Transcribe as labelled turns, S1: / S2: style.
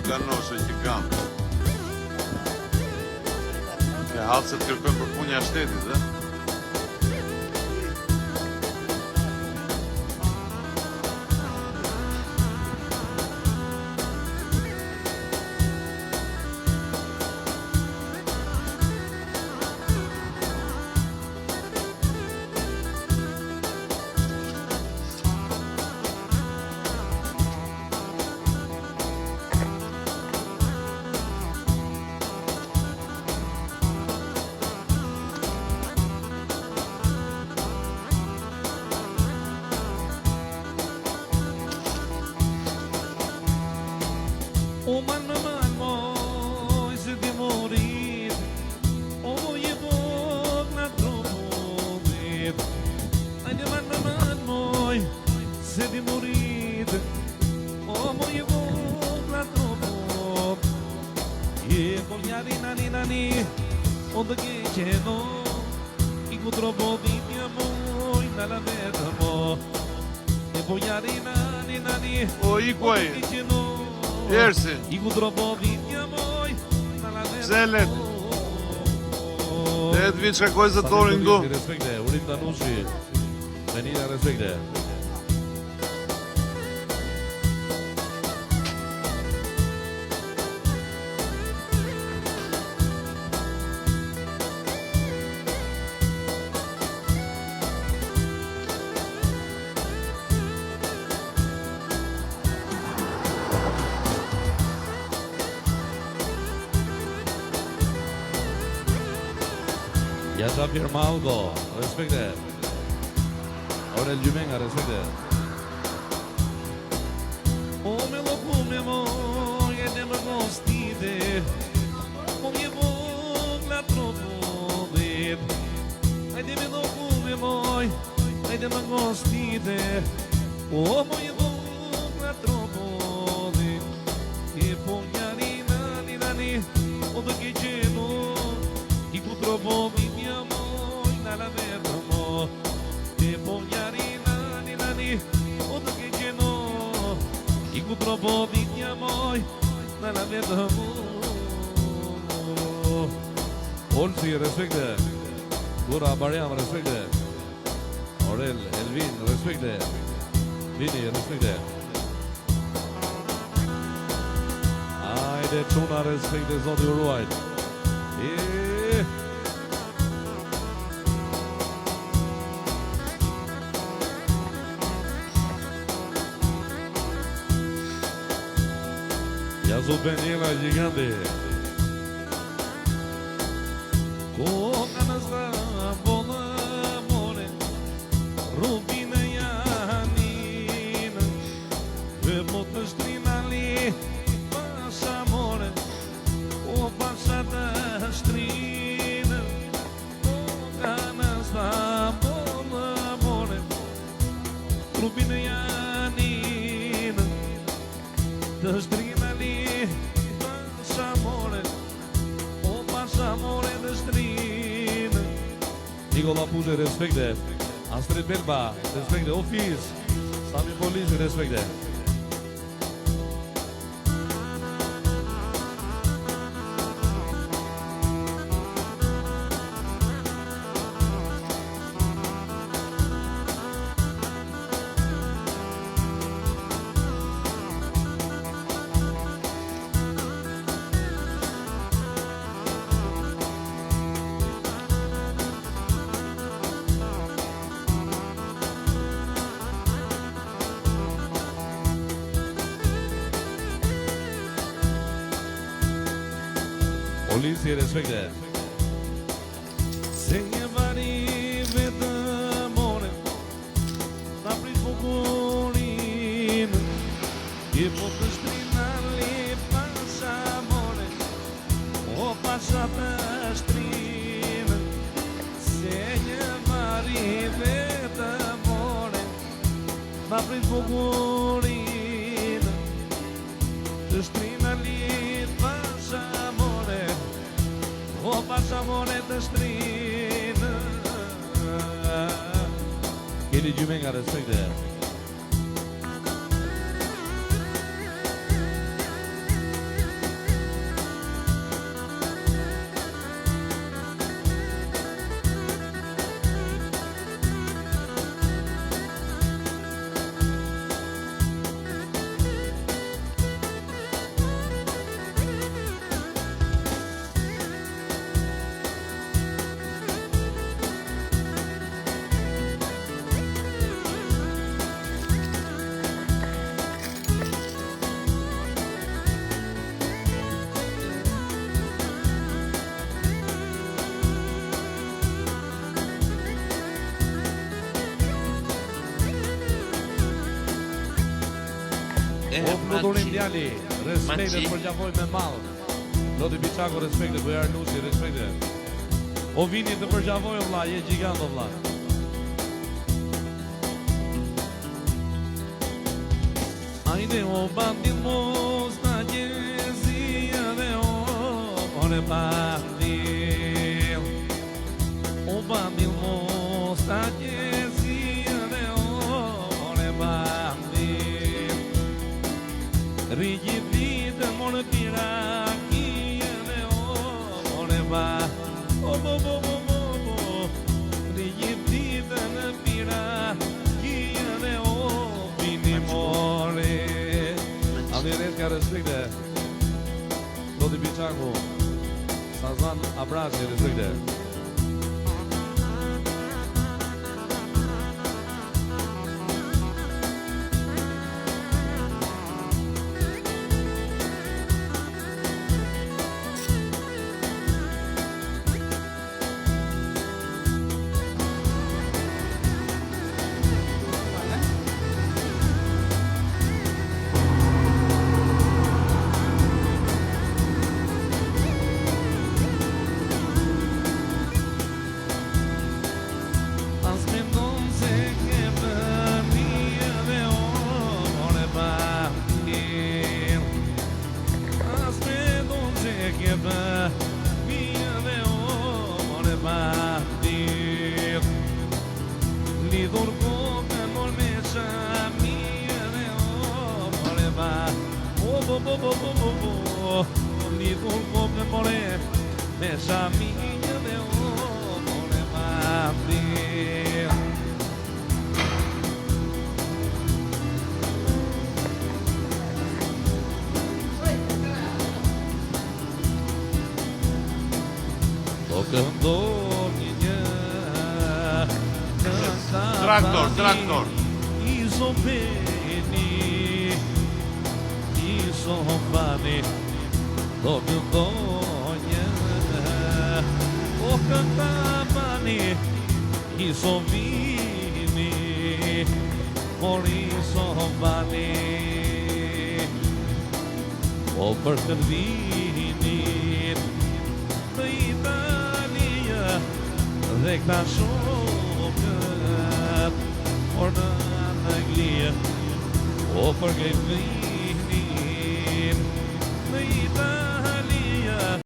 S1: kanoshe që kam. Ke halë se të kërkojnë për punja shtetit, dhe?
S2: O man moj, se ti morit, o moje Bog na tronit. Ajde man moj, se ti morit, o moje Bog na tronit. Je voljari nani, o të keqeno, I ku trovo vitja moj, na la veta mo. Je voljari nani,
S1: O, i
S2: o
S1: kuaj,
S2: të keqeno,
S1: Ersi,
S2: I ku trovo vitja moj, na la veta mo.
S1: pse let? 8 vjeç ka kojë zëtorin du.
S2: Respekte, urim Danushi. Menina, respekte. Jasha Pirmalgo, respekte. Aurel Gjumenga, respekte. O me lokume moj, e ne më gostite, o je Bog na tronit. Ajde me lokume moj, ajde më gostite, o moje Bog na tronit. E po njani, nani, o të keqeno, I ku trovo vitja moj, na la veta mo. E po njari nani, o të keqeno, I ku trovo vitja moj, na la veta mo. Olsi, respekte. Gura Bariam, respekte. Aurel, Elvin, respekte. Vini, respekte. Ajde, çuna, respekte, zoti u ruajt. Yasu Penila gigante. Kokanız da bola mole, rubina yanin, ve botas trinali, passa more, o passa da strina. Kokanız da bola mole, rubina yanin, da strina. Amore dhe shtrinë Nikola Pushe, respekte. Astrid Belba, respekte. Ofis, Sami Polisi, respekte. Polisi, respekte. Se një vari vetë more, ta prit bukurin, e po të shtrinali pasa more, o pasa të shtrin. Se një vari vetë more, ta prit bukurin, të shtrinali pasa more, o pasa more të shtrin. Keni Gjumenga, respekte. O fluturim djali, respektet për gjavoj me malë. Loti Biçako, respektet, Bujar Lusi, respektet. O vini të përgjavoj, vlla, je gjigant, vlla. Ajde o bandit mos na gjezia dhe ore bandit. O bandit mos na gjezia dhe ore bandit. Rigi vite more pirakia dhe ore bandit. O bo bo bo bo bo. Rigi vite në pirakia dhe vini more. Ka respekte. Loti Biçako, Sazan Abrazi, respekte. Lidhur kokë mor me shamia dhe more ba. O bo bo bo bo bo bo. Lidhur kokë more me shamia dhe more ba. O këndon një
S1: Traktor, traktor.
S2: Iso beni, iso bani, do këndonjë. O kënta bani, iso vini, por iso bani. O për këndinin, të Italia, dhe këta shokët, por në Anglia, o për